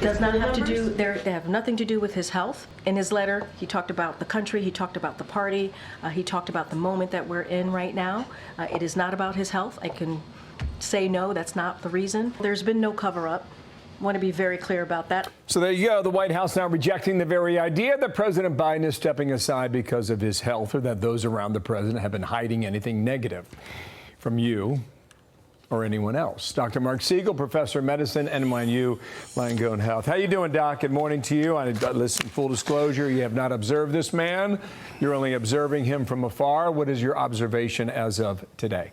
Does not have to do, they have nothing to do with his health. In his letter, he talked about the country, he talked about the party, he talked about the moment that we're in right now. It is not about his health. I can say no, that's not the reason. There's been no cover-up. I want to be very clear about that. So there you go. The White House now rejecting the very idea that President Biden is stepping aside because of his health, or that those around the president have been hiding anything negative from you or anyone else. Dr. Marc Siegel, professor of medicine, NYU Langone Health. How you doing, Doc? Good morning to you. Listen, full disclosure, you have not observed this man. You're only observing him from afar. What is your observation as of today?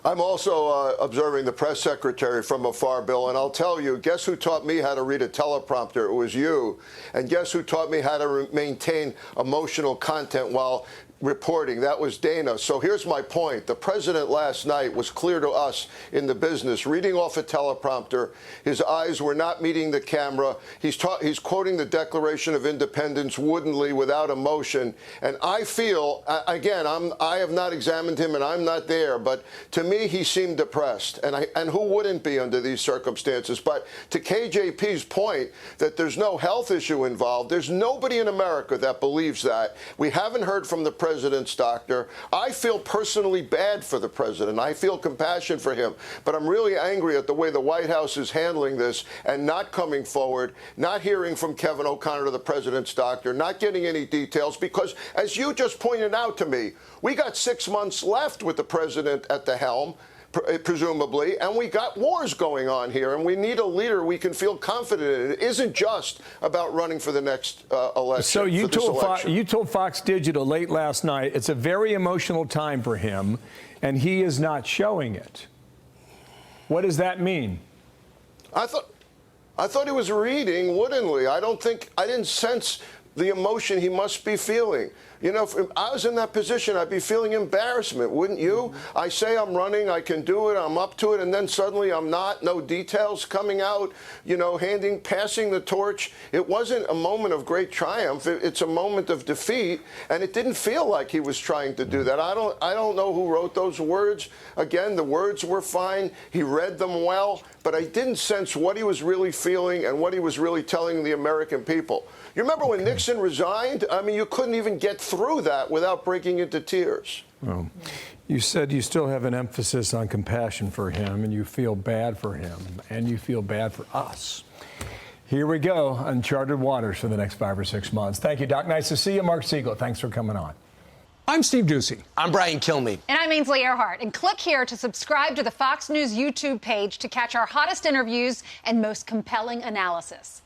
I'm also observing the press secretary from afar, Bill, and I'll tell you, guess who taught me how to read a teleprompter? It was you. And guess who taught me how to maintain emotional content while reporting? That was Dana. So here's my point. The president last night was clear to us in the business, reading off a teleprompter. His eyes were not meeting the camera. He's quoting the Declaration of Independence woodenly, without emotion. And I feel, again, I have not examined him and I'm not there, but to me, he seemed depressed. And who wouldn't be under these circumstances? But to KJP's point that there's no health issue involved, there's nobody in America that believes that. We haven't heard from the president's doctor. I feel personally bad for the president. I feel compassion for him. But I'm really angry at the way the White House is handling this and not coming forward, not hearing from Kevin O'Connor, the president's doctor, not getting any details, because as you just pointed out to me, we got 6 months left with the president at the helm, presumably, and we got wars going on here, and we need a leader we can feel confident in. It isn't just about running for the next election. So you told Fox Digital late last night it's a very emotional time for him, and he is not showing it. What does that mean? I thought he was reading woodenly. I didn't sense the emotion he must be feeling. You know, if I was in that position, I'd be feeling embarrassment, wouldn't you? I say I'm running, I can do it, I'm up to it, and then suddenly I'm not, no details coming out, you know, passing the torch. It wasn't a moment of great triumph. It's a moment of defeat, and it didn't feel like he was trying to do that. I don't know who wrote those words. Again, the words were fine. He read them well, but I didn't sense what he was really feeling and what he was really telling the American people. You remember when Nixon resigned? I mean, you couldn't even get through that without breaking into tears. Well, you said you still have an emphasis on compassion for him, and you feel bad for him, and you feel bad for us. Here we go, uncharted waters for the next 5 or 6 months. Thank you, Doc. Nice to see you. Marc Siegel, thanks for coming on. I'm Steve Doocy. I'm Brian Kilmeade. And I'm Ainsley Earhart. And click here to subscribe to the Fox News YouTube page to catch our hottest interviews and most compelling analysis.